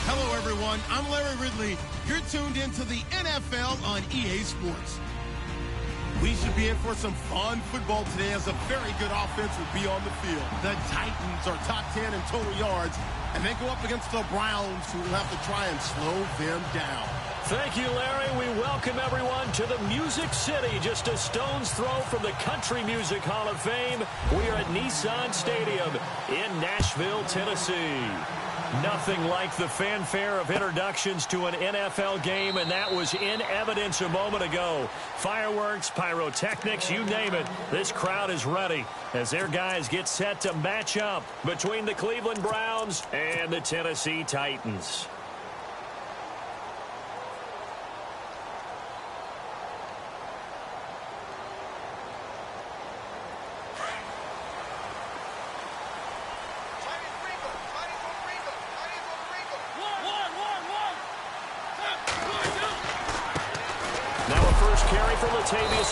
Hello, everyone. I'm Larry Ridley. You're tuned into the NFL on EA Sports. We should be in for some fun football today as a very good offense will be on the field. The Titans are top 10 in total yards, and they go up against the Browns, who will have to try and slow them down. Thank you, Larry. We welcome everyone to the Music City, just a stone's throw from the Country Music Hall of Fame. We are at Nissan Stadium in Nashville, Tennessee. Nothing like the fanfare of introductions to an NFL game, and that was in evidence a moment ago. Fireworks, pyrotechnics, you name it. This crowd is ready as their guys get set to match up between the Cleveland Browns and the Tennessee Titans.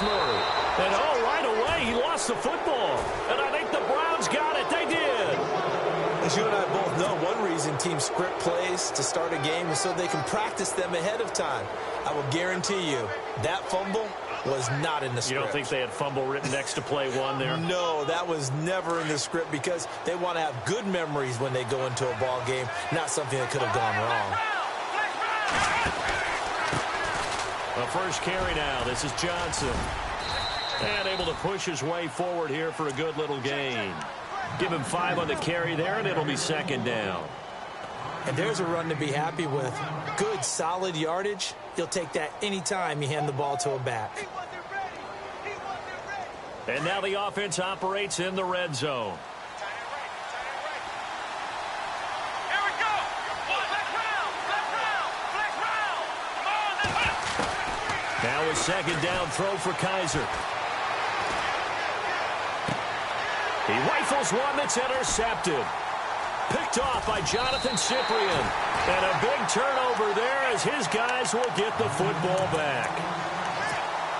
Murray. And right away, he lost the football. And I think the Browns got it. They did. As you and I both know, one reason teams script plays to start a game is so they can practice them ahead of time. I will guarantee you that fumble was not in the script. You don't think they had fumble written next to play one there? No, that was never in the script because they want to have good memories when they go into a ball game, not something that could have gone wrong. The first carry now. This is Johnson. And able to push his way forward here for a good little gain. Give him 5 on the carry there, and it'll be second down. And there's a run to be happy with. Good, solid yardage. You'll take that anytime you hand the ball to a back. And now the offense operates in the red zone. Now a second down throw for Kaiser. He rifles one that's intercepted. Picked off by Jonathan Cyprien. And a big turnover there as his guys will get the football back.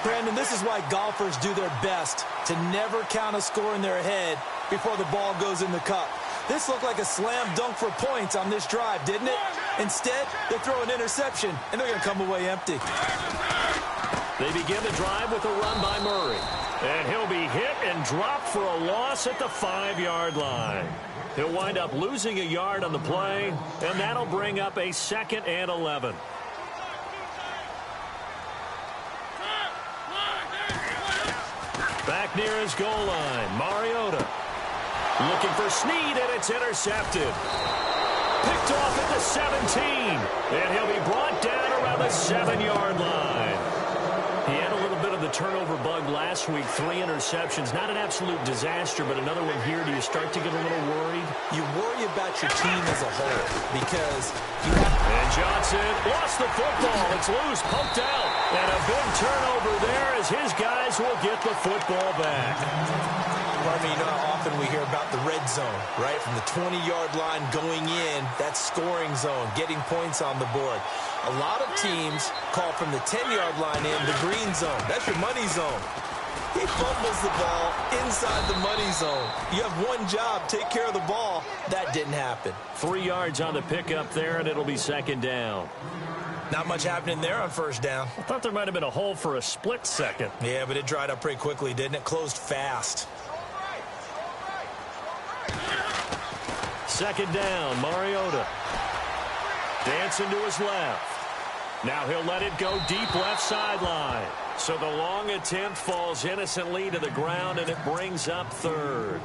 Brandon, this is why golfers do their best to never count a score in their head before the ball goes in the cup. This looked like a slam dunk for points on this drive, didn't it? Instead, they throw an interception, and they're going to come away empty. They begin the drive with a run by Murray. And he'll be hit and dropped for a loss at the 5-yard line. He'll wind up losing a yard on the play, and that'll bring up a 2nd and 11. Back near his goal line, Mariota. Looking for Snead, and it's intercepted. Picked off at the 17, and he'll be brought down around the 7-yard line. He had a little bit of the turnover bug last week, 3 interceptions. Not an absolute disaster, but another one here. Do you start to get a little worried? You worry about your team as a whole because you have... And Johnson lost the football. It's loose, pumped out. And a big turnover there as his guys will get the football back. Well, I mean, you know how often we hear about the red zone, right? From the 20-yard line going in, that's scoring zone, getting points on the board. A lot of teams call from the 10-yard line in the green zone. That's your money zone. He fumbles the ball inside the money zone. You have one job, take care of the ball. That didn't happen. 3 yards on the pickup there, and it'll be 2nd down. Not much happening there on 1st down. I thought there might have been a hole for a split second. Yeah, but it dried up pretty quickly, didn't it? Closed fast. 2nd down, Mariota. Dancing to his left. Now he'll let it go deep left sideline. So the long attempt falls innocently to the ground, and it brings up third.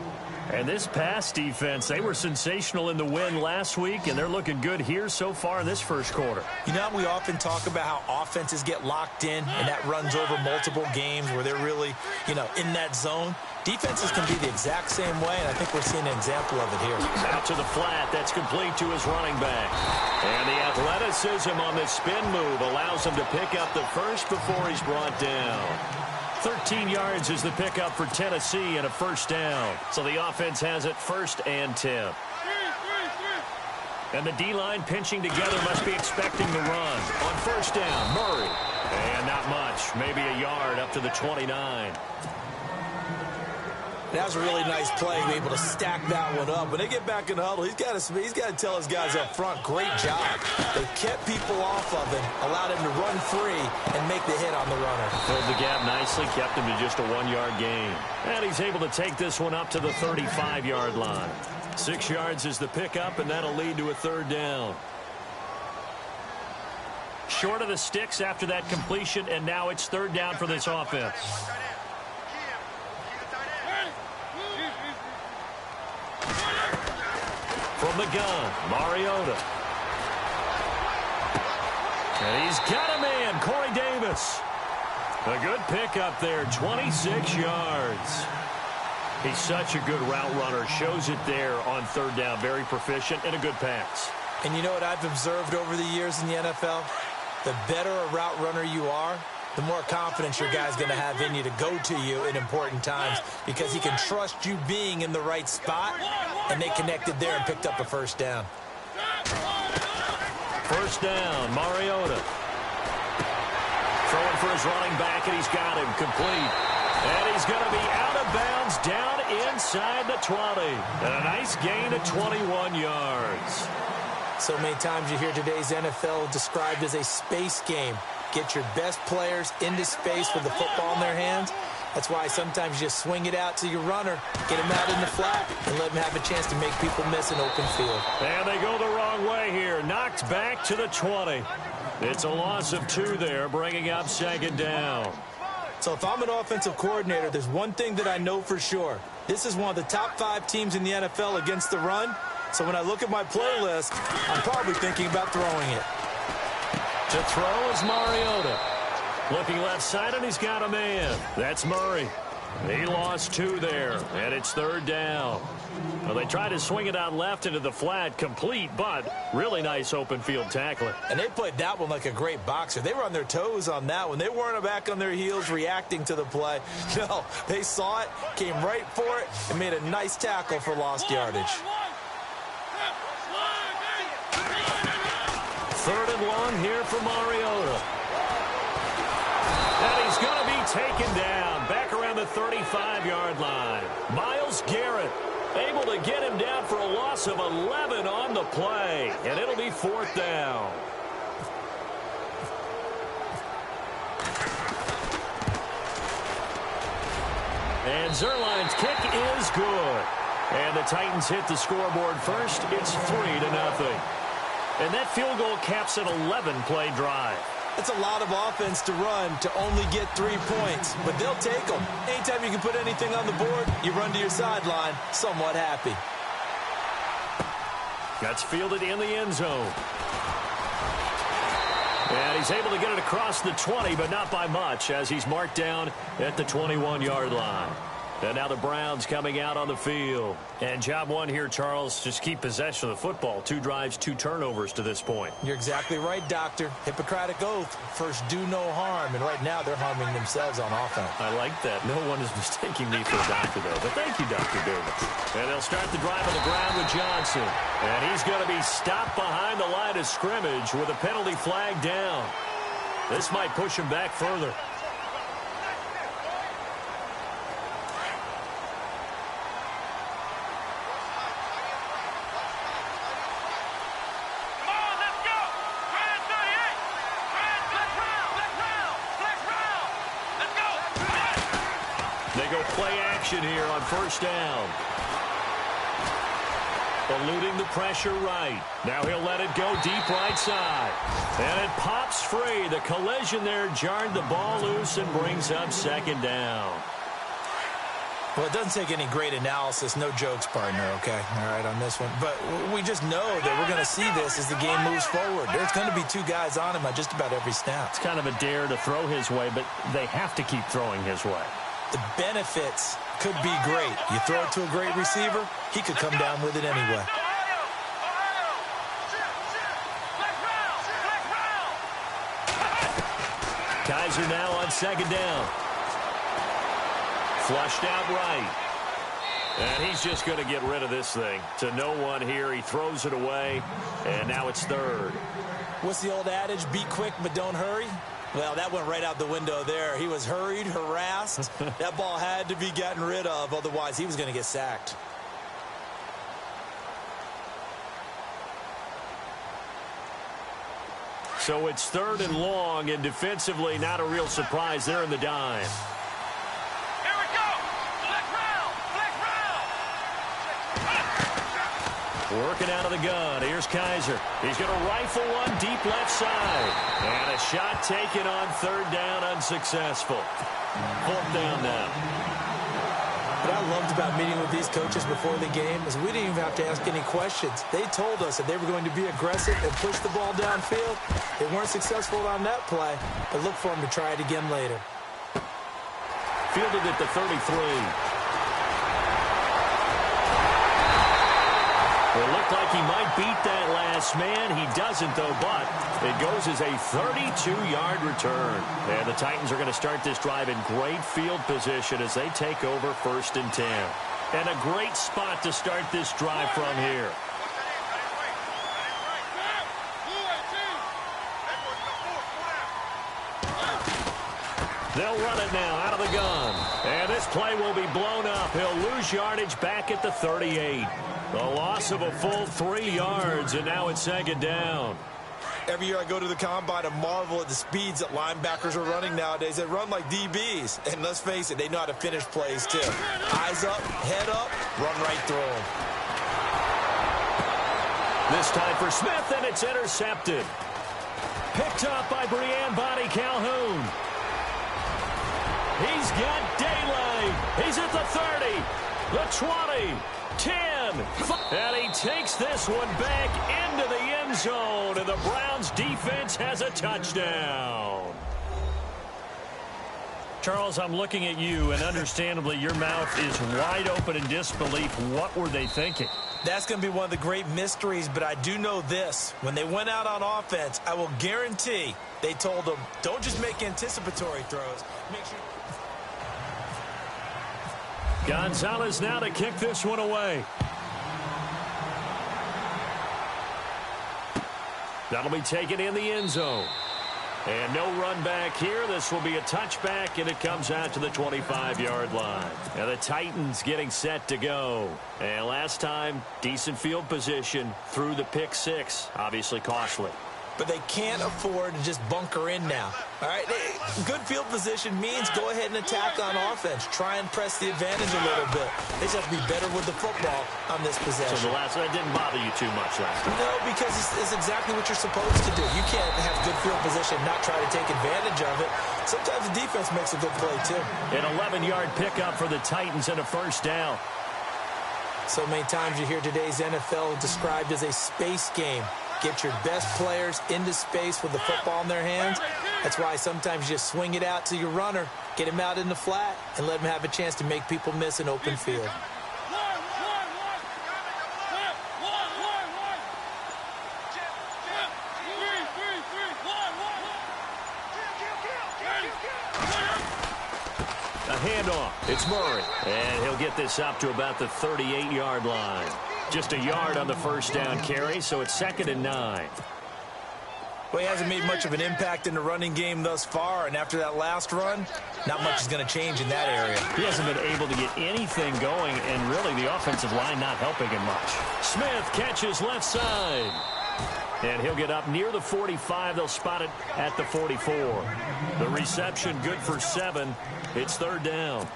And this pass defense, they were sensational in the win last week, and they're looking good here so far in this first quarter. You know, we often talk about how offenses get locked in, and that runs over multiple games where they're really, in that zone. Defenses can be the exact same way, and I think we're seeing an example of it here. Out to the flat. That's complete to his running back. And the athleticism on this spin move allows him to pick up the first before he's brought down. 13 yards is the pickup for Tennessee and a first down. So the offense has it 1st and 10. And the D-line pinching together must be expecting the run. On first down, Murray. And not much. Maybe a yard up to the 29. That was a really nice play, be able to stack that one up. When they get back in the huddle, he's got to tell his guys up front, great job. They kept people off of him, allowed him to run free and make the hit on the runner. Filled the gap nicely, kept him to just a 1-yard gain. And he's able to take this one up to the 35-yard line. 6 yards is the pickup, and that'll lead to a third down. Short of the sticks after that completion, and now it's third down for this offense. From the gun, Mariota. And he's got a man, Corey Davis. A good pickup there, 26 yards. He's such a good route runner. Shows it there on third down. Very proficient and a good pass. And you know what I've observed over the years in the NFL? The better a route runner you are, the more confidence your guy's going to have in you to go to you in important times because he can trust you being in the right spot, and they connected there and picked up a first down. First down, Mariota. Throwing for his running back, and he's got him complete. And he's going to be out of bounds down inside the 20. And a nice gain of 21 yards. So many times you hear today's NFL described as a space game. Get your best players into space with the football in their hands. That's why sometimes you just swing it out to your runner, get him out in the flat, and let him have a chance to make people miss an open field. And they go the wrong way here. Knocked back to the 20. It's a loss of 2 there, bringing up second down. So if I'm an offensive coordinator, there's one thing that I know for sure. This is one of the top 5 teams in the NFL against the run. So when I look at my playlist, I'm probably thinking about throwing it. To throw is Mariota. Looking left side, and he's got a man. That's Murray. He lost 2 there, and it's third down. Well, they tried to swing it out left into the flat, complete, but really nice open field tackling. And they played that one like a great boxer. They were on their toes on that one. They weren't back on their heels reacting to the play. No, they saw it, came right for it, and made a nice tackle for lost yardage. Third and long here for Mariota. And he's going to be taken down back around the 35-yard line. Myles Garrett able to get him down for a loss of 11 on the play. And it'll be fourth down. And Zerline's kick is good. And the Titans hit the scoreboard first. It's 3-0. And that field goal caps an 11-play drive. It's a lot of offense to run to only get 3 points, but they'll take them. Anytime you can put anything on the board, you run to your sideline somewhat happy. That's fielded in the end zone. And he's able to get it across the 20, but not by much, as he's marked down at the 21-yard line. And now the Browns coming out on the field. And job one here, Charles, just keep possession of the football. 2 drives, 2 turnovers to this point. You're exactly right, Doctor. Hippocratic oath. First, do no harm. And right now, they're harming themselves on offense. I like that. No one is mistaking me for a doctor, though. But thank you, Dr. Davis. And they'll start the drive on the ground with Johnson. And he's going to be stopped behind the line of scrimmage with a penalty flag down. This might push him back further. They go play action here on first down. Eluding the pressure right. Now he'll let it go deep right side. And it pops free. The collision there jarred the ball loose and brings up second down. Well, it doesn't take any great analysis. No jokes, partner, okay? All right, on this one. But we just know that we're going to see this as the game moves forward. There's going to be two guys on him at just about every snap. It's kind of a dare to throw his way, but they have to keep throwing his way. The benefits could be great. You throw it to a great receiver, he could come down with it anyway. Kaiser now on second down. Flushed out right. And he's just going to get rid of this thing. To no one here. He throws it away. And now it's third. What's the old adage? Be quick, but don't hurry. Well, that went right out the window there. He was hurried, harassed. That ball had to be gotten rid of. Otherwise, he was going to get sacked. So it's third and long. And defensively, not a real surprise there in the dime. Working out of the gun. Here's Kaiser. He's going to rifle one deep left side. And a shot taken on third down, unsuccessful. Fourth down now. What I loved about meeting with these coaches before the game is we didn't even have to ask any questions. They told us that they were going to be aggressive and push the ball downfield. They weren't successful on that play, but look for them to try it again later. Fielded at the 33. It looked like he might beat that last man. He doesn't, though, but it goes as a 32-yard return. And the Titans are going to start this drive in great field position as they take over 1st and 10. And a great spot to start this drive from here. They'll run it now out of the gun. And this play will be blown up. He'll lose yardage back at the 38. A loss of a full 3 yards, and now it's second down. Every year I go to the combine and marvel at the speeds that linebackers are running nowadays. They run like DBs. And let's face it, they know how to finish plays too. Eyes up, head up, run right through them. This time for Smith, and it's intercepted. Picked up by Brian Body Calhoun. He's got daylight. He's at the 30, the 20, 10. And he takes this one back into the end zone. And the Browns defense has a touchdown. Charles, I'm looking at you, and understandably your mouth is wide open in disbelief. What were they thinking? That's going to be one of the great mysteries, but I do know this. When they went out on offense, I will guarantee they told them, don't just make anticipatory throws. Make sure. Gonzalez now to kick this one away. That'll be taken in the end zone. And no run back here. This will be a touchback, and it comes out to the 25-yard line. Now the Titans getting set to go. And last time, decent field position through the pick six. Obviously costly. But they can't afford to just bunker in now. All right, good field position means go ahead and attack on offense. Try and press the advantage a little bit. They just have to be better with the football on this possession. So the last one didn't bother you too much last time? No, because it's exactly what you're supposed to do. You can't have good field position and not try to take advantage of it. Sometimes the defense makes a good play, too. An 11-yard pickup for the Titans and a first down. So many times you hear today's NFL described as a space game. Get your best players into space with the football in their hands. That's why sometimes you just swing it out to your runner, get him out in the flat, and let him have a chance to make people miss an open field. A handoff. It's Murray. And he'll get this up to about the 38-yard line. Just a yard on the first down carry, so it's 2nd and 9. Well, he hasn't made much of an impact in the running game thus far, and after that last run, not much is going to change in that area. He hasn't been able to get anything going, and really the offensive line not helping him much. Smith catches left side. And he'll get up near the 45. They'll spot it at the 44. The reception good for 7. It's 3rd down.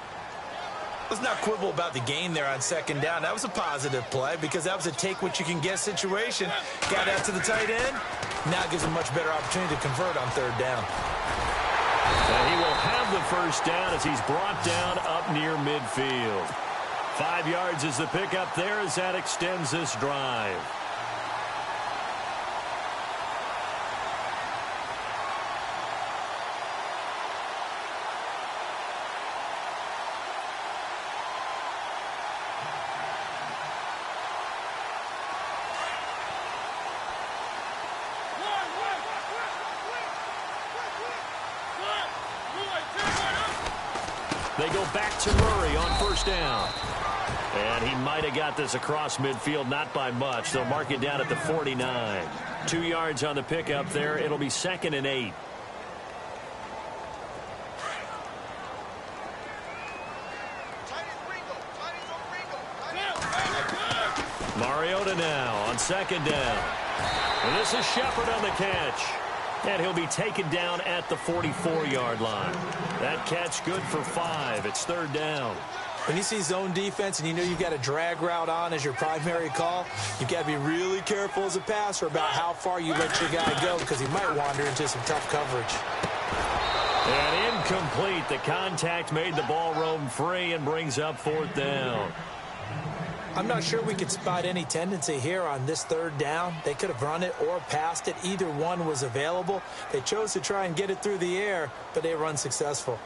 Let's not quibble about the gain there on second down. That was a positive play because that was a take-what-you-can-get situation. Got out to the tight end. Now gives him a much better opportunity to convert on third down. And he will have the first down as he's brought down up near midfield. 5 yards is the pickup there as that extends this drive. They go back to Murray on first down. And he might have got this across midfield, not by much. They'll mark it down at the 49. 2 yards on the pickup there. It'll be 2nd and 8. Mariota now on second down. And this is Shepard on the catch. And he'll be taken down at the 44-yard line. That catch good for 5. It's third down. When you see zone defense and you know you've got a drag route on as your primary call, you've got to be really careful as a passer about how far you let your guy go because he might wander into some tough coverage. And incomplete. The contact made the ball roam free and brings up fourth down. I'm not sure we could spot any tendency here on this third down. They could have run it or passed it. Either one was available. They chose to try and get it through the air, but they were unsuccessful.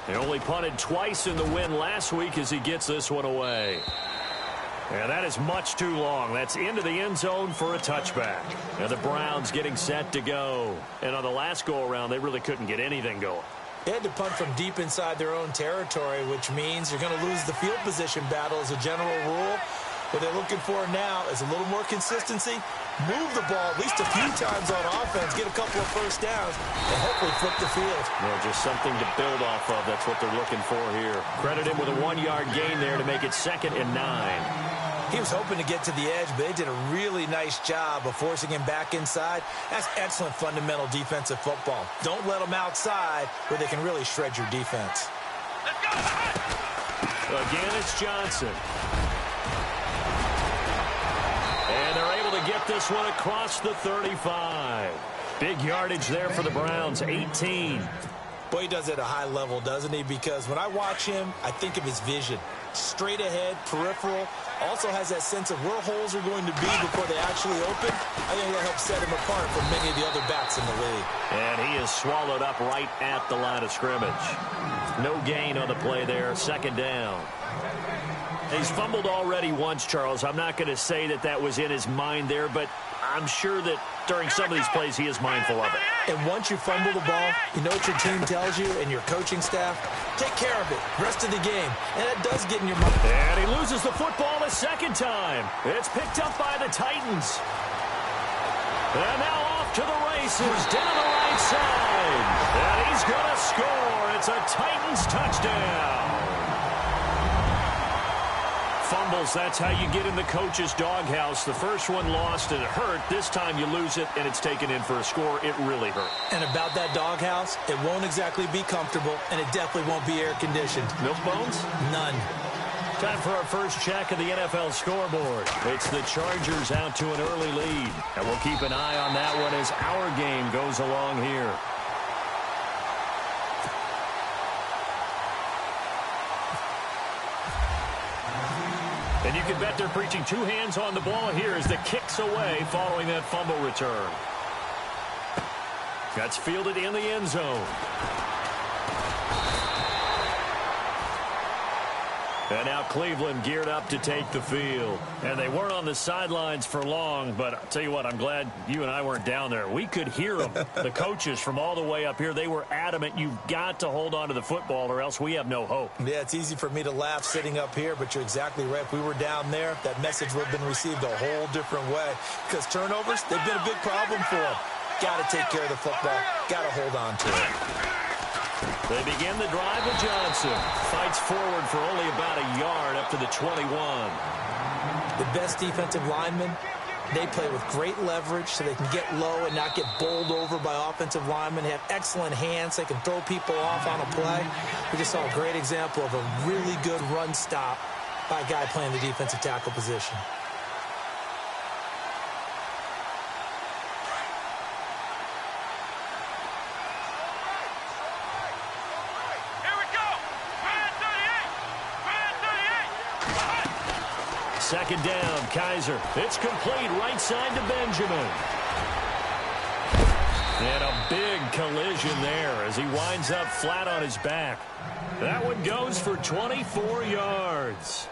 They only punted twice in the win last week as he gets this one away. And that is much too long. That's into the end zone for a touchback. And the Browns getting set to go. And on the last go-around, they really couldn't get anything going. They had to punt from deep inside their own territory, which means you're going to lose the field position battle as a general rule. What they're looking for now is a little more consistency. Move the ball at least a few times on offense, get a couple of first downs, and hopefully flip the field. Well, just something to build off of. That's what they're looking for here. Credit him with a 1-yard gain there to make it 2nd and 9. He was hoping to get to the edge, but they did a really nice job of forcing him back inside. That's excellent fundamental defensive football. Don't let them outside where they can really shred your defense. Again, it's Johnson. And they're able to get this one across the 35. Big yardage there for the Browns, 18. Boy, he does it at a high level, doesn't he? Because when I watch him, I think of his vision. Straight ahead, peripheral. Also has that sense of where holes are going to be before they actually open. I think that helps set him apart from many of the other backs in the league. And he is swallowed up right at the line of scrimmage. No gain on the play there, 2nd down. He's fumbled already once, Charles. I'm not going to say that that was in his mind there, but I'm sure that during some of these plays he is mindful of it. And once you fumble the ball, you know what your team tells you and your coaching staff? Take care of it. Rest of the game. And that does get in your mind. And he loses the football a second time. It's picked up by the Titans. And now off to the races down the right side. And he's going to score. It's a Titans touchdown. Fumbles, that's how you get in the coach's doghouse. The first one lost and it hurt. This time you lose it and it's taken in for a score. It really hurt. And about that doghouse, it won't exactly be comfortable and it definitely won't be air conditioned. Milk bones? None. Time for our first check of the NFL scoreboard. It's the Chargers out to an early lead. And we'll keep an eye on that one as our game goes along here. And you can bet they're preaching 2 hands on the ball here as the kick's away following that fumble return. That's fielded in the end zone. And now Cleveland geared up to take the field. And they weren't on the sidelines for long, but I'll tell you what, I'm glad you and I weren't down there. We could hear them, the coaches from all the way up here. They were adamant, you've got to hold on to the football or else we have no hope. Yeah, it's easy for me to laugh sitting up here, but you're exactly right. If we were down there, that message would have been received a whole different way. Because turnovers, they've been a big problem for them. Got to take care of the football. Got to hold on to it. They begin the drive with Johnson. Fights forward for only about a yard up to the 21. The best defensive lineman They play with great leverage so they can get low and not get bowled over by offensive linemen. They have excellent hands. They can throw people off on a play. We just saw a great example of a really good run stop by a guy playing the defensive tackle position. Second down, Kaiser. It's complete right side to Benjamin. And a big collision there as he winds up flat on his back. That one goes for 24 yards.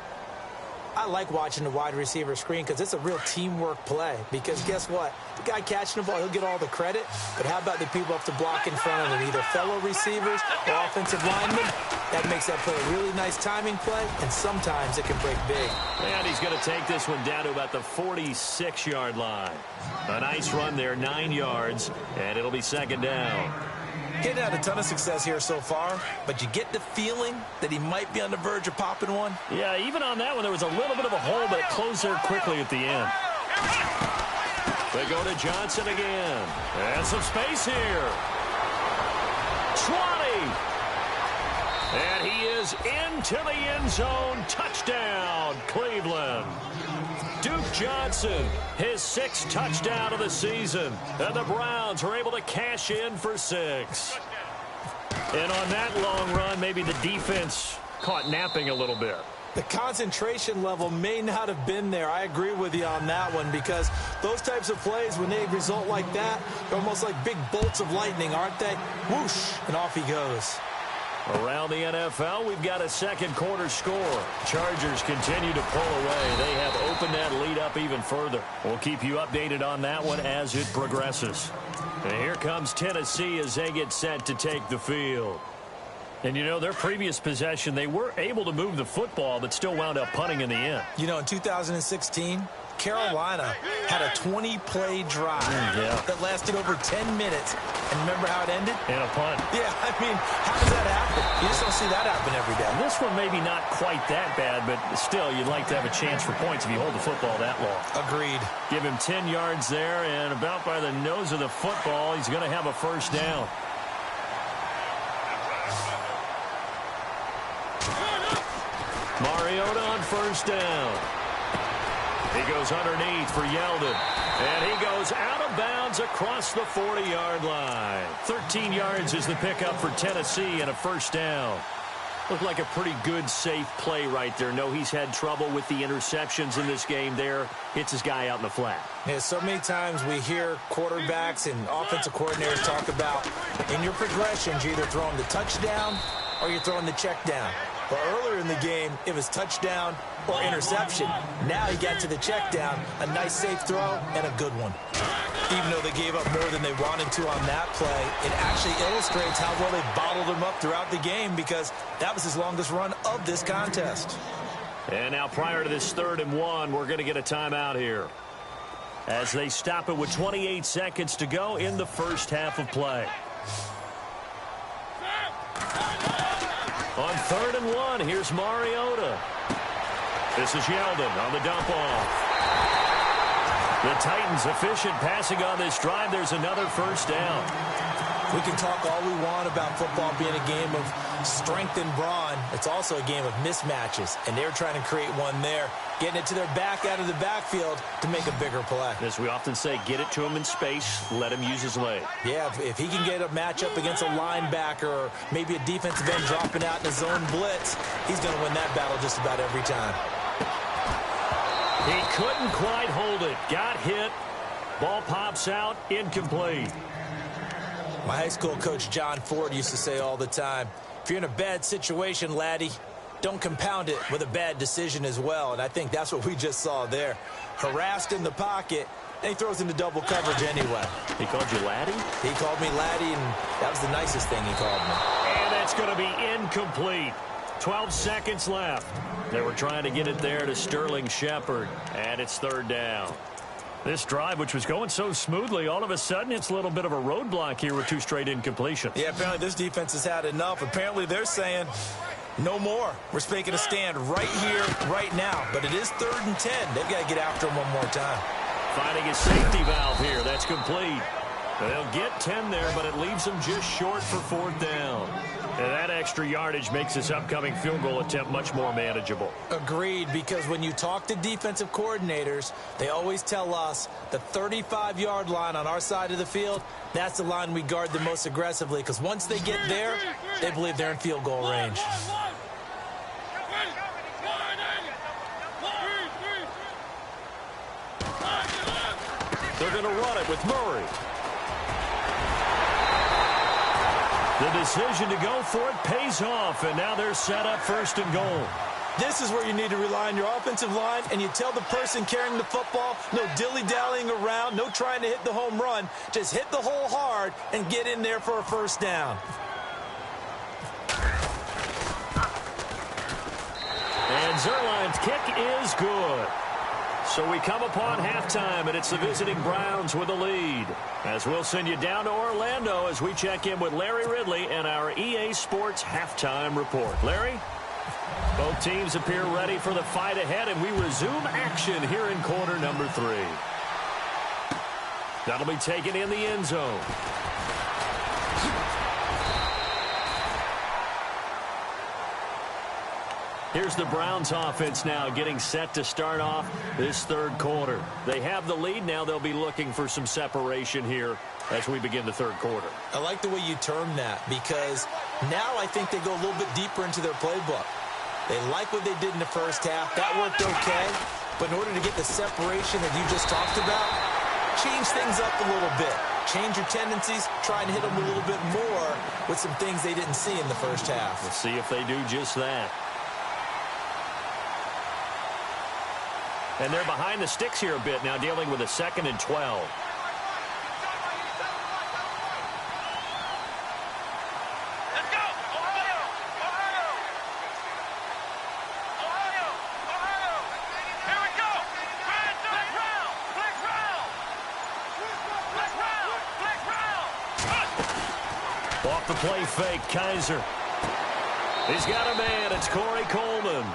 I like watching the wide receiver screen because it's a real teamwork play. Because guess what? The guy catching the ball, he'll get all the credit. But how about the people up to block in front of him? Either fellow receivers or offensive linemen. That makes that play a really nice timing play, and sometimes it can break big. And he's going to take this one down to about the 46-yard line. A nice run there, 9 yards, and it'll be second down. He's had a ton of success here so far, but you get the feeling that he might be on the verge of popping one. Yeah, even on that one, there was a little bit of a hole, but it closed there quickly at the end. They go to Johnson again. And some space here. 20. And he is into the end zone. Touchdown, Cleveland. Duke Johnson, his 6th touchdown of the season. And the Browns are able to cash in for 6. And on that long run, maybe the defense caught napping a little bit. The concentration level may not have been there. I agree with you on that one because those types of plays, when they result like that, they're almost like big bolts of lightning, aren't they? Whoosh, and off he goes. Around the NFL, we've got a second quarter score. Chargers continue to pull away. They have opened that lead up even further. We'll keep you updated on that one as it progresses. And here comes Tennessee as they get set to take the field. And, you know, their previous possession, they were able to move the football, but still wound up punting in the end. You know, in 2016, Carolina had a 20-play drive that lasted over 10 minutes. And remember how it ended? And a punt. Yeah, I mean, how does that happen? You just don't see that happen every day. This one maybe not quite that bad, but still, you'd like to have a chance for points if you hold the football that long. Agreed. Give him 10 yards there, and about by the nose of the football, he's going to have a first down. Mariota on first down. He goes underneath for Yeldon. And he goes out of bounds across the 40-yard line. 13 yards is the pickup for Tennessee and a first down. Looked like a pretty good, safe play right there. No, he's had trouble with the interceptions in this game there. Hits his guy out in the flat. Yeah, so many times we hear quarterbacks and offensive coordinators talk about in your progressions, you're either throwing the touchdown or you're throwing the check down. But earlier in the game, it was touchdown or interception. Now he got to the check down, a nice safe throw, and a good one. Even though they gave up more than they wanted to on that play, it actually illustrates how well they bottled him up throughout the game because that was his longest run of this contest. And now prior to this 3rd and 1, we're going to get a timeout here as they stop it with 28 seconds to go in the first half of play. On 3rd and 1, here's Mariota. This is Yeldon on the dump off. The Titans efficient passing on this drive. There's another first down. We can talk all we want about football being a game of strength and brawn. It's also a game of mismatches, and they're trying to create one there, getting it to their back out of the backfield to make a bigger play. As we often say, get it to him in space, let him use his leg. Yeah, if he can get a matchup against a linebacker or maybe a defensive end dropping out in a zone blitz, he's going to win that battle just about every time. He couldn't quite hold it. Got hit. Ball pops out. Incomplete. My high school coach, John Ford, used to say all the time, if you're in a bad situation, laddie, don't compound it with a bad decision as well. And I think that's what we just saw there. Harassed in the pocket, and he throws into double coverage anyway. He called you laddie? He called me laddie, and that was the nicest thing he called me. And that's going to be incomplete. 12 seconds left. They were trying to get it there to Sterling Shepard, and it's 3rd down. This drive, which was going so smoothly, all of a sudden it's a little bit of a roadblock here with 2 straight incompletions. Yeah, apparently this defense has had enough. Apparently they're saying no more. We're making a stand right here, right now. But it is 3rd and 10. They've got to get after him one more time. Finding a safety valve here. That's complete. They'll get 10 there, but it leaves them just short for 4th down. And that extra yardage makes this upcoming field goal attempt much more manageable. Agreed, because when you talk to defensive coordinators, they always tell us the 35-yard line on our side of the field, that's the line we guard the most aggressively, because once they get there, they believe they're in field goal range. They're going to run it with Murray. The decision to go for it pays off, and now they're set up 1st and goal. This is where you need to rely on your offensive line, and you tell the person carrying the football, no dilly-dallying around, no trying to hit the home run. Just hit the hole hard and get in there for a 1st down. And Zerline's kick is good. So we come upon halftime, and it's the visiting Browns with the lead. As we'll send you down to Orlando as we check in with Larry Ridley and our EA Sports halftime report. Larry? Both teams appear ready for the fight ahead, and we resume action here in quarter number 3. That'll be taken in the end zone. Here's the Browns offense now getting set to start off this 3rd quarter. They have the lead. Now they'll be looking for some separation here as we begin the 3rd quarter. I like the way you term that, because now I think they go a little bit deeper into their playbook. They like what they did in the 1st half. That worked okay. But in order to get the separation that you just talked about, change things up a little bit. Change your tendencies. Try and hit them a little bit more with some things they didn't see in the 1st half. We'll see if they do just that. And they're behind the sticks here a bit now, dealing with a 2nd and 12. Let's go! Ohio! Ohio! Ohio! Ohio! Here we go! Black round! Black round! Black round! Black round! Off the play fake, Kaiser. He's got a man. It's Corey Coleman.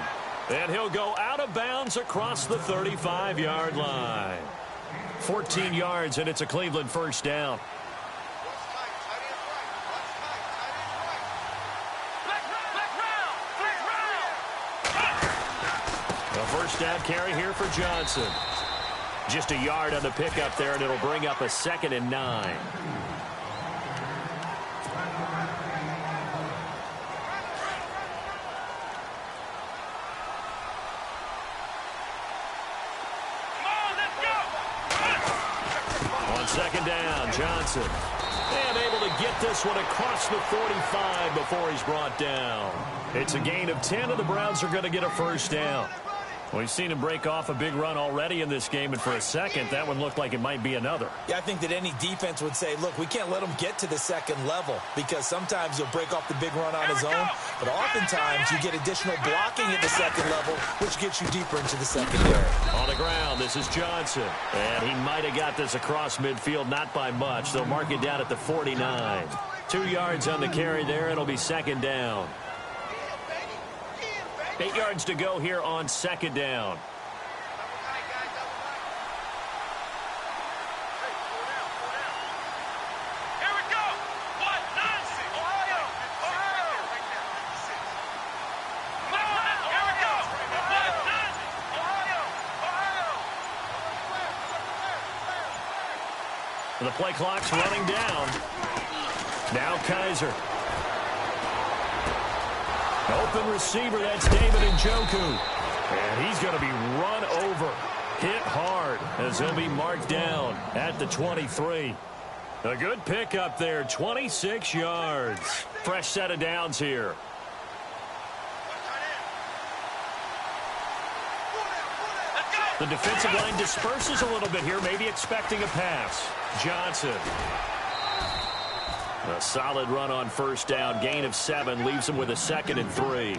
And he'll go out of bounds across the 35-yard line. 14 yards, and it's a Cleveland 1st down. A 1st down carry here for Johnson. Just a yard on the pickup there, and it'll bring up a 2nd and 9. On 2nd down, Johnson. And able to get this one across the 45 before he's brought down. It's a gain of 10, and the Browns are going to get a 1st down. We've seen him break off a big run already in this game, and for a second, that one looked like it might be another. Yeah, I think that any defense would say, look, we can't let him get to the 2nd level, because sometimes he'll break off the big run on his own, but oftentimes you get additional blocking at the 2nd level, which gets you deeper into the secondary. On the ground, this is Johnson, and he might have got this across midfield, not by much. They'll mark it down at the 49. 2 yards on the carry there. It'll be 2nd down. 8 yards to go here on 2nd down. Here we go! What? Nonsense! Ohio! Ohio! Come on! Here we go! What? Nonsense! Ohio! Ohio! The play clock's running down. Now Kaiser. Open receiver, that's David Njoku. And he's going to be run over, hit hard, as he'll be marked down at the 23. A good pickup there, 26 yards. Fresh set of downs here. The defensive line disperses a little bit here, maybe expecting a pass. Johnson. A solid run on 1st down. Gain of 7 leaves him with a 2nd and 3.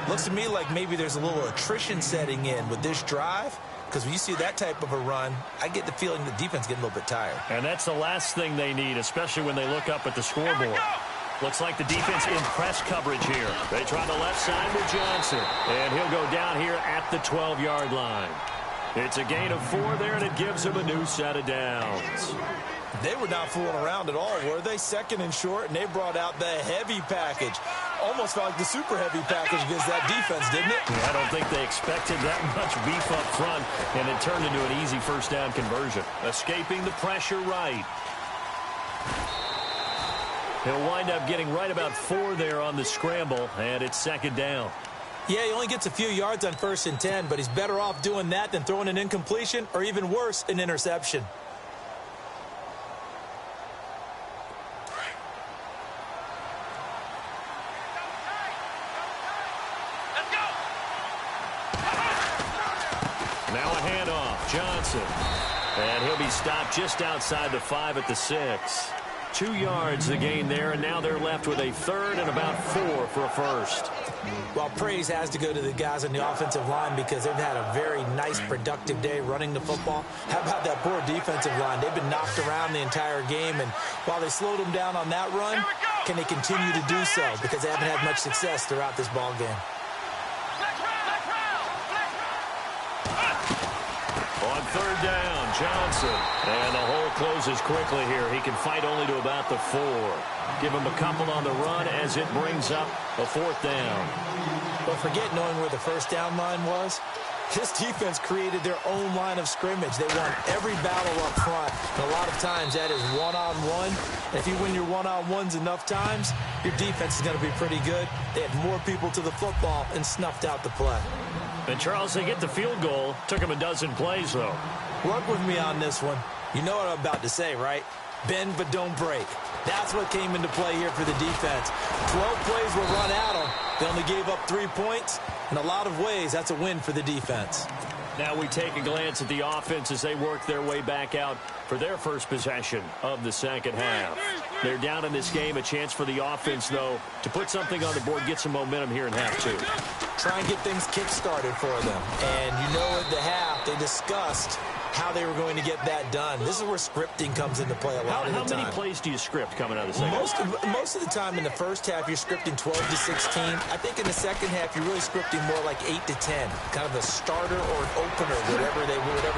Looks to me like maybe there's a little attrition setting in with this drive, because when you see that type of a run, I get the feeling the defense getting a little bit tired. And that's the last thing they need, especially when they look up at the scoreboard. Looks like the defense in press coverage here. They try the left side with Johnson, and he'll go down here at the 12-yard line. It's a gain of 4 there, and it gives them a new set of downs. They were not fooling around at all, were they? Second and short, and they brought out the heavy package. Almost felt like the super heavy package against that defense, didn't it? Yeah, I don't think they expected that much beef up front, and it turned into an easy first down conversion. Escaping the pressure right. He'll wind up getting right about 4 there on the scramble, and it's second down. Yeah, he only gets a few yards on 1st and 10, but he's better off doing that than throwing an incompletion or even worse, an interception. Now a handoff, Johnson. And he'll be stopped just outside the 5 at the 6. 2 yards the gain there, and now they're left with a 3rd and about 4 for a first. Well, praise has to go to the guys on the offensive line because they've had a very nice, productive day running the football. How about that poor defensive line? They've been knocked around the entire game, and while they slowed them down on that run, can they continue to do so? Because they haven't had much success throughout this ball game. On 3rd down, Johnson. And the hole closes quickly here. He can fight only to about the 4. Give him a couple on the run as it brings up a 4th down. But forget knowing where the first down line was. This defense created their own line of scrimmage. They won every battle up front. And a lot of times that is one-on-one. If you win your one-on-ones enough times, your defense is going to be pretty good. They had more people to the football and snuffed out the play. And, Charles, they get the field goal. Took him a dozen plays, though. Work with me on this one. You know what I'm about to say, right? Bend but don't break. That's what came into play here for the defense. 12 plays were run at them. They only gave up 3 points. In a lot of ways, that's a win for the defense. Now we take a glance at the offense as they work their way back out for their first possession of the second half. They're down in this game. A chance for the offense, though, to put something on the board, get some momentum here in half 2. Try and get things kick-started for them. And you know at the half, they discussed how they were going to get that done. This is where scripting comes into play a lot of the time. How many plays do you script coming out of the second half? Most of the time in the first half, you're scripting 12 to 16. I think in the second half, you're really scripting more like 8 to 10. Kind of a starter or an opener, whatever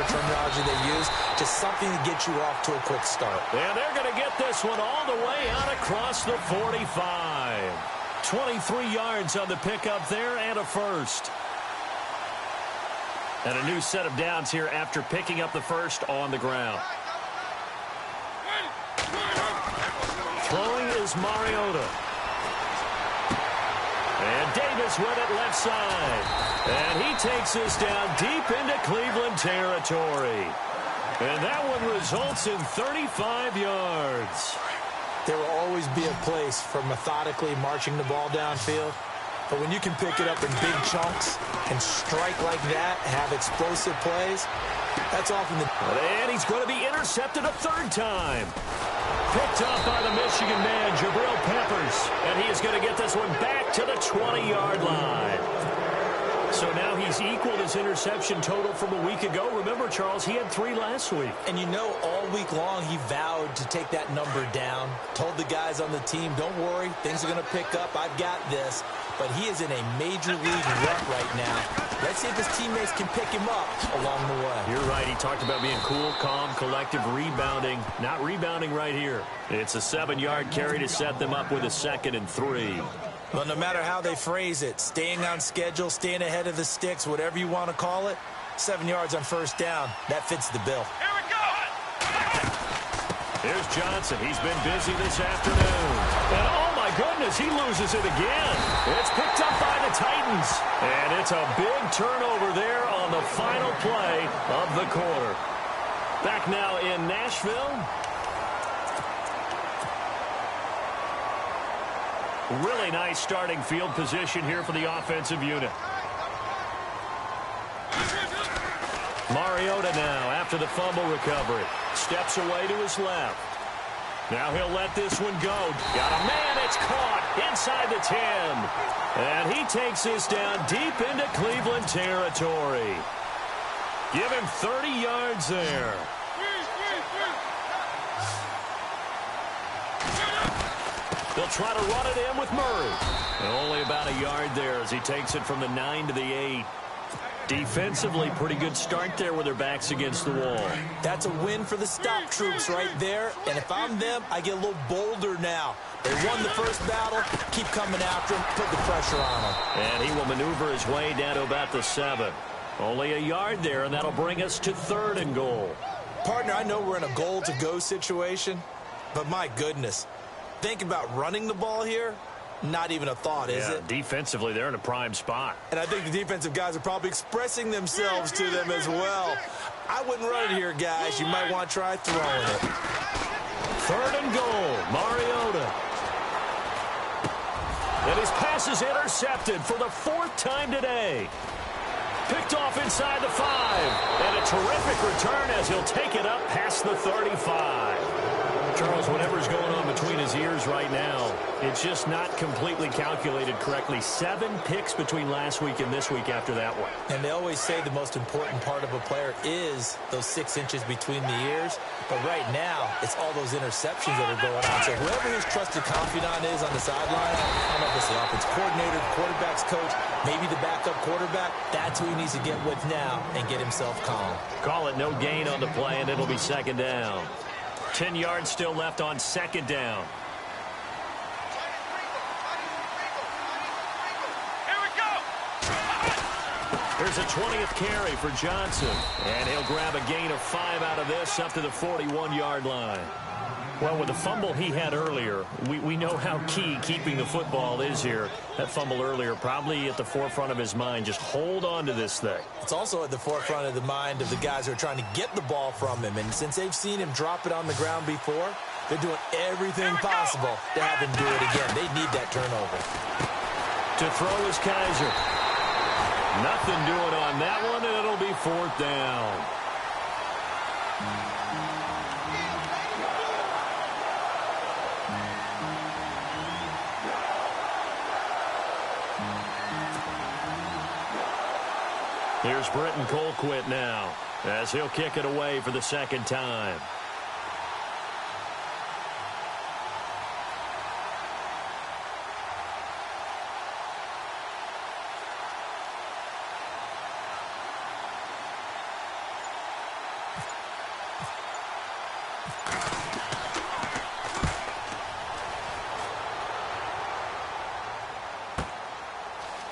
terminology they use. Just something to get you off to a quick start. And they're going to get this one all the way out across the 45. 23 yards on the pickup there and a first. And a new set of downs here after picking up the first on the ground. Throwing is Mariota. And Davis with it left side. And he takes this down deep into Cleveland territory. And that one results in 35 yards. There will always be a place for methodically marching the ball downfield. But when you can pick it up in big chunks and strike like that, have explosive plays, that's often the... And he's going to be intercepted a 3rd time. Picked up by the Michigan man, Jabril Peppers. And he is going to get this one back to the 20-yard line. So now he's equaled his interception total from a week ago. Remember, Charles, he had 3 last week. And you know, all week long he vowed to take that number down. Told the guys on the team, don't worry, things are going to pick up. I've got this. But he is in a major league rut right now. Let's see if his teammates can pick him up along the way. You're right. He talked about being cool, calm, collective, rebounding. Not rebounding right here. It's a 7-yard carry to set them up with a 2nd and 3. But no matter how they phrase it, staying on schedule, staying ahead of the sticks, whatever you want to call it, 7 yards on 1st down, that fits the bill. Here we go. Here's Johnson. He's been busy this afternoon. And oh my goodness, he loses it again. It's picked up by the Titans. And it's a big turnover there on the final play of the quarter. Back now in Nashville. Really nice starting field position here for the offensive unit. Mariota now after the fumble recovery. Steps away to his left. Now he'll let this one go. Got a man, it's caught inside the 10. And he takes this down deep into Cleveland territory. Give him 30 yards there. They'll try to run it in with Murray. And only about a yard there as he takes it from the 9 to the 8. Defensively, pretty good start there with their backs against the wall. That's a win for the stop troops right there. And if I'm them, I get a little bolder now. They won the first battle. Keep coming after him. Put the pressure on him. And he will maneuver his way down to about the 7. Only a yard there, and that'll bring us to 3rd and goal. Partner, I know we're in a goal-to-go situation, but my goodness. Think about running the ball here. Not even a thought, is it? Defensively, they're in a prime spot. And I think the defensive guys are probably expressing themselves to them as well. I wouldn't run it here, guys. You might want to try throwing it. 3rd and goal, Mariota. And his pass is intercepted for the 4th time today. Picked off inside the 5. And a terrific return as he'll take it up past the 35. Charles, whatever's going on between his ears right now, it's just not completely calculated correctly. 7 picks between last week and this week after that one. And they always say the most important part of a player is those 6 inches between the ears. But right now, it's all those interceptions that are going on. So whoever his trusted confidant is on the sideline, I don't know if it's the offense coordinator, quarterback's coach, maybe the backup quarterback, that's who he needs to get with now and get himself calm. Call it no gain on the play, and it'll be 2nd down. 10 yards still left on 2nd down. Here we go. Here's a 20th carry for Johnson. And he'll grab a gain of 5 out of this up to the 41-yard line. Well, with the fumble he had earlier, we know how key keeping the football is here. That fumble earlier probably at the forefront of his mind. Just hold on to this thing. It's also at the forefront of the mind of the guys who are trying to get the ball from him. And since they've seen him drop it on the ground before, they're doing everything possible to have him do it again. They need that turnover. To throw is Kaiser. Nothing doing on that one, and it'll be 4th down. Here's Britton Colquitt now, as he'll kick it away for the 2nd time.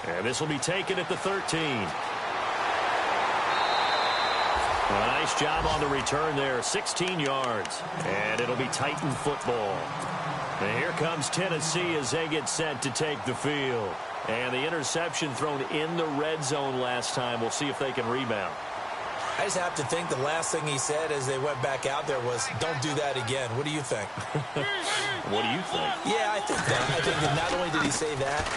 And this will be taken at the 13. Well, nice job on the return there, 16 yards. And it'll be Titan football. And here comes Tennessee as they get set to take the field. And the interception thrown in the red zone last time. We'll see if they can rebound. I just have to think the last thing he said as they went back out there was, don't do that again. What do you think? What do you think? Yeah, I think that. I think that not only did he say that,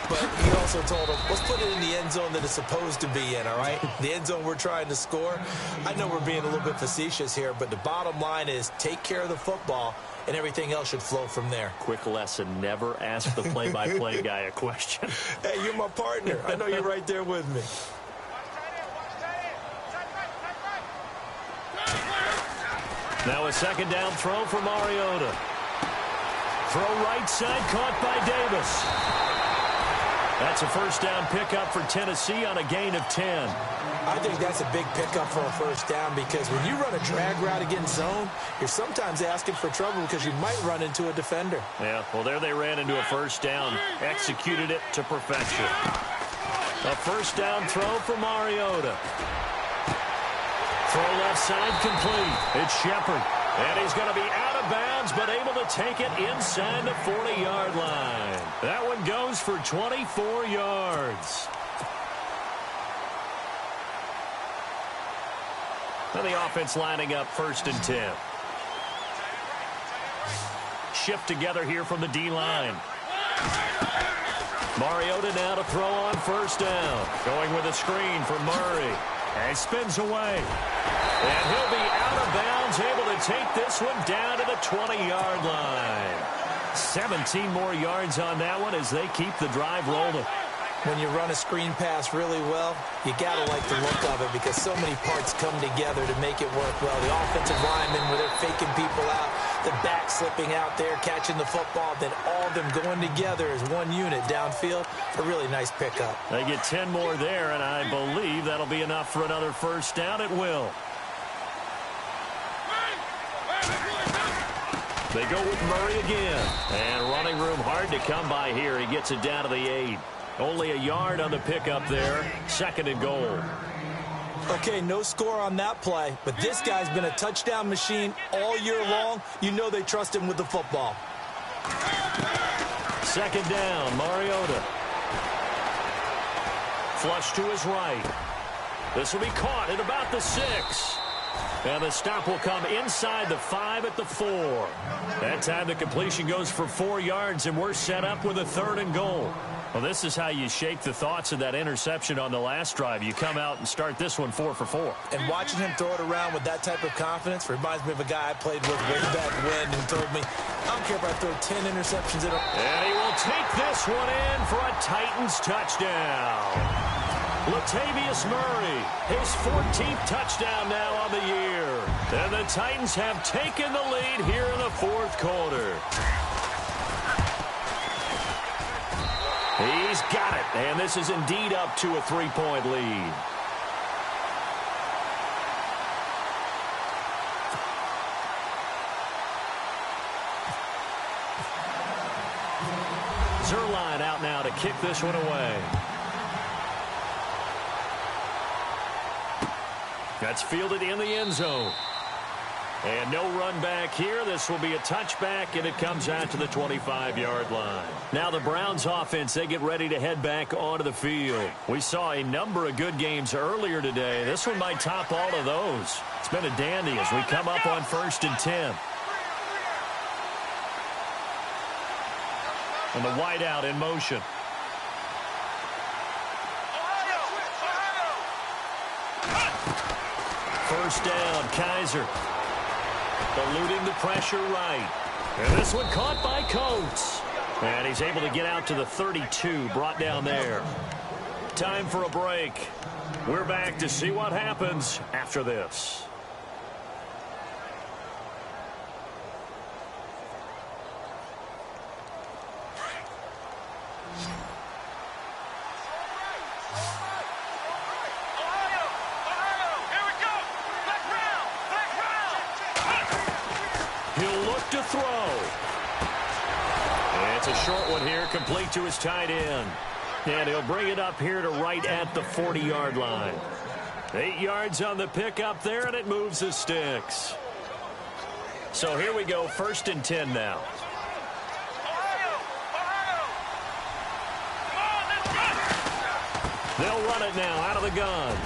but he also told him, let's put it in the end zone that it's supposed to be in, all right? The end zone we're trying to score. I know we're being a little bit facetious here, but the bottom line is take care of the football, and everything else should flow from there. Quick lesson, never ask the play-by-play guy a question. Hey, you're my partner. I know you're right there with me. Now a 2nd down throw for Mariota. Throw right side, caught by Davis. That's a 1st down pickup for Tennessee on a gain of 10. I think that's a big pickup for a 1st down because when you run a drag route against zone, you're sometimes asking for trouble because you might run into a defender. Yeah, well, there they ran into a 1st down. Executed it to perfection. A 1st down throw for Mariota. Throw left side complete. It's Shepard. And he's going to be out of bounds, but able to take it inside the 40-yard line. That one goes for 24 yards. And the offense lining up 1st and 10. Shift together here from the D-line. Mariota now to throw on 1st down. Going with a screen for Murray. And he spins away. And he'll be out of bounds, able to take this one down to the 20-yard line. 17 more yards on that one as they keep the drive rolling. When you run a screen pass really well, you got to like the look of it because so many parts come together to make it work well. The offensive linemen, where they're faking people out, the backs slipping out there, catching the football, then all of them going together as one unit downfield. A really nice pickup. They get 10 more there, and I believe that'll be enough for another first down. It will. They go with Murray again. And running room hard to come by here. He gets it down to the 8. Only a yard on the pickup there. 2nd and goal. Okay, no score on that play, but this guy's been a touchdown machine all year long. You know they trust him with the football. 2nd down, Mariota. Flush to his right. This will be caught at about the 6. And the stop will come inside the 5 at the 4. That time the completion goes for 4 yards, and we're set up with a 3rd and goal. Well, this is how you shake the thoughts of that interception on the last drive. You come out and start this one 4 for 4. And watching him throw it around with that type of confidence reminds me of a guy I played with way back when who told me, I don't care if I throw 10 interceptions in a... And he will take this one in for a Titans touchdown. Latavius Murray, his 14th touchdown now on the year. And the Titans have taken the lead here in the 4th quarter. He's got it, and this is indeed up to a 3-point lead. Zerline out now to kick this one away. That's fielded in the end zone. And no run back here. This will be a touchback, and it comes out to the 25-yard line. Now the Browns offense, they get ready to head back onto the field. We saw a number of good games earlier today. This one might top all of those. It's been a dandy as we come up on 1st and 10. And the wideout in motion. First down, Kaiser. Eluding the pressure right. And this one caught by Coates. And he's able to get out to the 32, brought down there. Time for a break. We're back to see what happens after this. To throw. And it's a short one here, complete to his tight end. And he'll bring it up here to right at the 40-yard line. 8 yards on the pickup there, and it moves the sticks. So here we go, 1st and 10 now. They'll run it now out of the gun.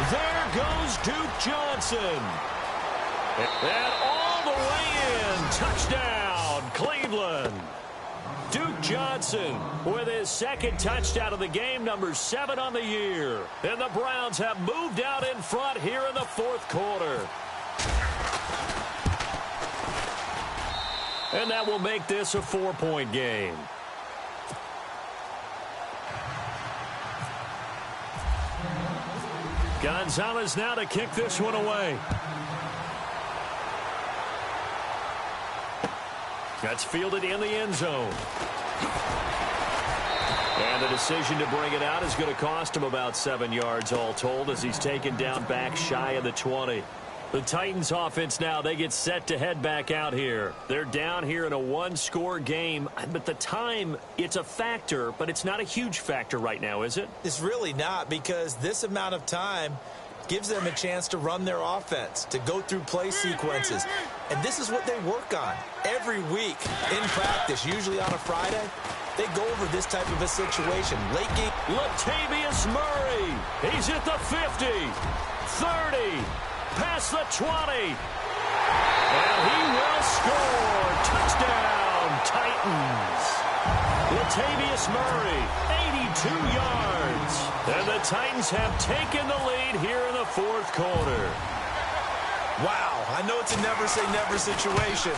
There goes Duke Johnson. And all the way in. Touchdown, Cleveland. Duke Johnson with his 2nd touchdown of the game, number 7 on the year. And the Browns have moved out in front here in the 4th quarter. And that will make this a 4-point game. Gonzalez now to kick this one away. That's fielded in the end zone. And the decision to bring it out is going to cost him about 7 yards all told as he's taken down back shy of the 20. The Titans offense now, they get set to head back out here. They're down here in a 1-score game. But the time, it's a factor, but it's not a huge factor right now, is it? It's really not, because this amount of time gives them a chance to run their offense, to go through play sequences. And this is what they work on every week in practice, usually on a Friday. They go over this type of a situation. Late game. Latavius Murray. He's at the 50, 30, past the 20. And he will score. Touchdown, Titans. Latavius Murray, 82 yards. And the Titans have taken the lead here in the 4th quarter. Wow. I know it's a never-say-never situation,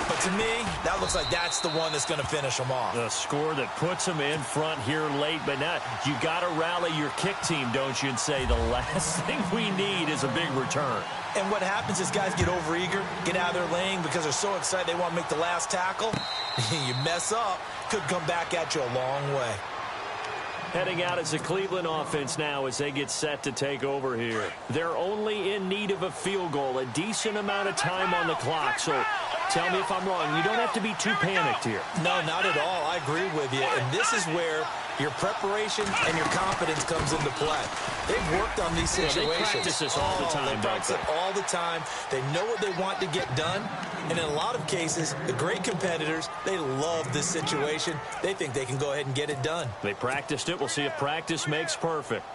but to me, that looks like that's the one that's going to finish them off. The score that puts them in front here late, but now you got to rally your kick team, don't you, and say the last thing we need is a big return. And what happens is guys get overeager, get out of their lane because they're so excited they want to make the last tackle. You mess up, could come back at you a long way. Heading out as the Cleveland offense now as they get set to take over here. They're only in need of a field goal, a decent amount of time on the clock. So tell me if I'm wrong. You don't have to be too panicked here. No, not at all. I agree with you. And this is where your preparation and your confidence comes into play. They've worked on these situations. They practice this all the time, they practice it all the time. They know what they want to get done. And in a lot of cases, the great competitors, they love this situation. They think they can go ahead and get it done. They practiced it. We'll see if practice makes perfect.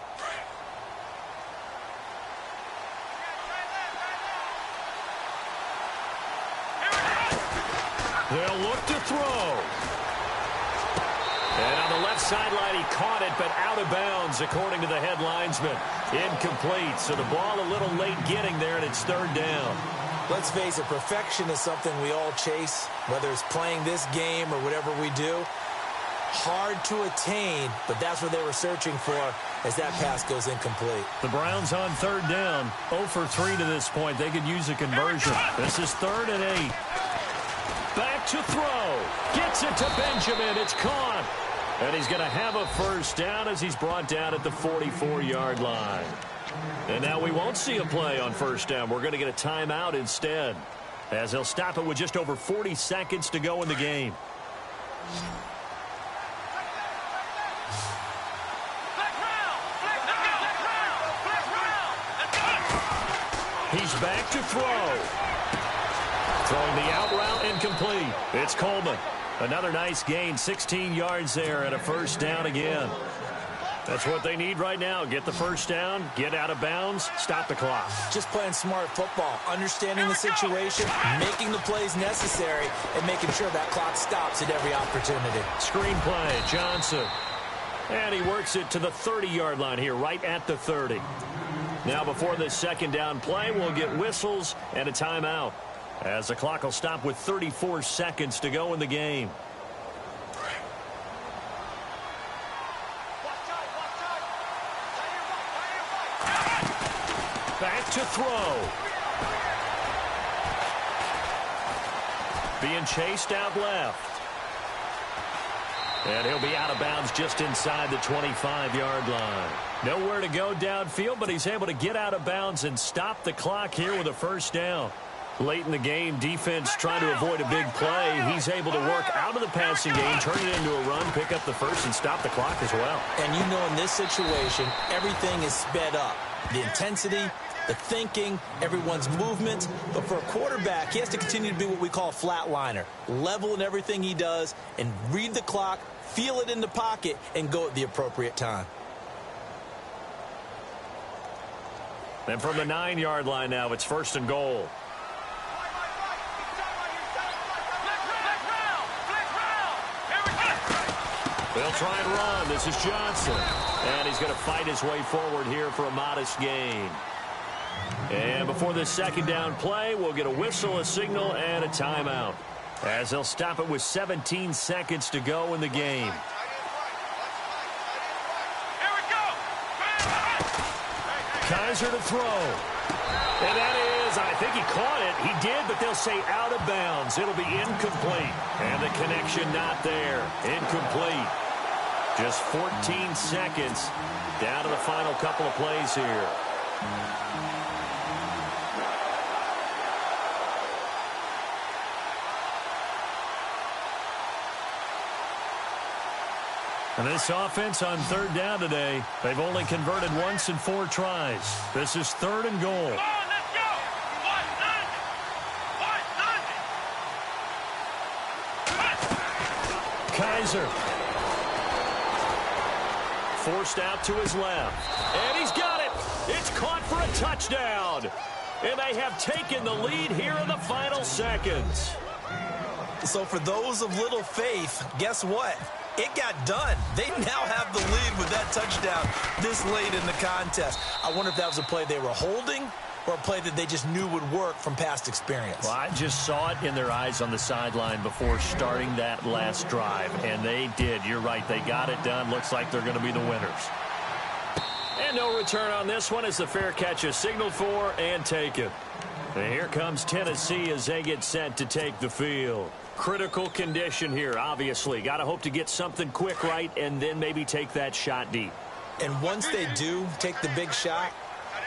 They'll look to throw. And on the left sideline, he caught it, but out of bounds, according to the head linesman. Incomplete, so the ball a little late getting there, and it's third down. Let's face it, perfection is something we all chase, whether it's playing this game or whatever we do. Hard to attain, but that's what they were searching for as that pass goes incomplete. The Browns on third down, 0 for 3 to this point. They could use a conversion. This is 3rd and 8. Back to throw. Gets it to Benjamin. It's caught. And he's going to have a first down as he's brought down at the 44-yard line. And now we won't see a play on first down. We're going to get a timeout instead, as they'll stop it with just over 40 seconds to go in the game. He's back to throw. Throwing the out route incomplete. It's Coleman. Another nice gain, 16 yards there and a first down again. That's what they need right now. Get the first down, get out of bounds, stop the clock. Just playing smart football, understanding the situation, making the plays necessary, and making sure that clock stops at every opportunity. Screen play, Johnson. And he works it to the 30-yard line here, right at the 30. Now before this second down play, we'll get whistles and a timeout, as the clock will stop with 34 seconds to go in the game. Back to throw. Being chased out left. And he'll be out of bounds just inside the 25-yard line. Nowhere to go downfield, but he's able to get out of bounds and stop the clock here with a first down. Late in the game, defense trying to avoid a big play. He's able to work out of the passing game, turn it into a run, pick up the first, and stop the clock as well. And you know, in this situation, everything is sped up. The intensity, the thinking, everyone's movement. But for a quarterback, he has to continue to be what we call a flatliner. Level in everything he does and read the clock, feel it in the pocket, and go at the appropriate time. And from the 9-yard line now, it's 1st and goal. They'll try and run. This is Johnson. And he's going to fight his way forward here for a modest gain. And before this second down play, we'll get a whistle, a signal, and a timeout, as they'll stop it with 17 seconds to go in the game. Here we go. Kaiser to throw. And that is, I think he caught it. He did, but they'll say out of bounds. It'll be incomplete. And the connection not there. Incomplete. Just 14 seconds down to the final couple of plays here. And this offense on third down today, they've only converted once in 4 tries. This is 3rd and goal. Come on, let's go. Kaiser. Forced out to his left. And he's got it. It's caught for a touchdown. And they have taken the lead here in the final seconds. So for those of little faith, guess what? It got done. They now have the lead with that touchdown this late in the contest. I wonder if that was a play they were holding or a play that they just knew would work from past experience? Well, I just saw it in their eyes on the sideline before starting that last drive, and they did. You're right. They got it done. Looks like they're going to be the winners. And no return on this one as the fair catch is signaled for and taken. And here comes Tennessee as they get set to take the field. Critical condition here, obviously. Got to hope to get something quick right and then maybe take that shot deep. And once they do take the big shot,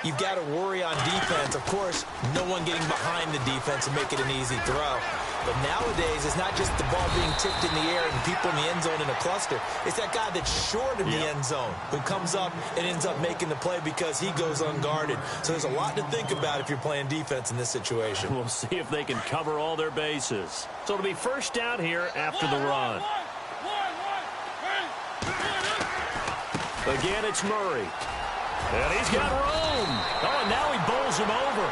you've got to worry on defense. Of course, no one getting behind the defense and make it an easy throw. But nowadays, it's not just the ball being tipped in the air and people in the end zone in a cluster. It's that guy that's short in the end zone who comes up and ends up making the play because he goes unguarded. So there's a lot to think about if you're playing defense in this situation. We'll see if they can cover all their bases. So it'll be first down here after the run. Again, it's Murray. And he's got room. Oh, and now he bowls him over.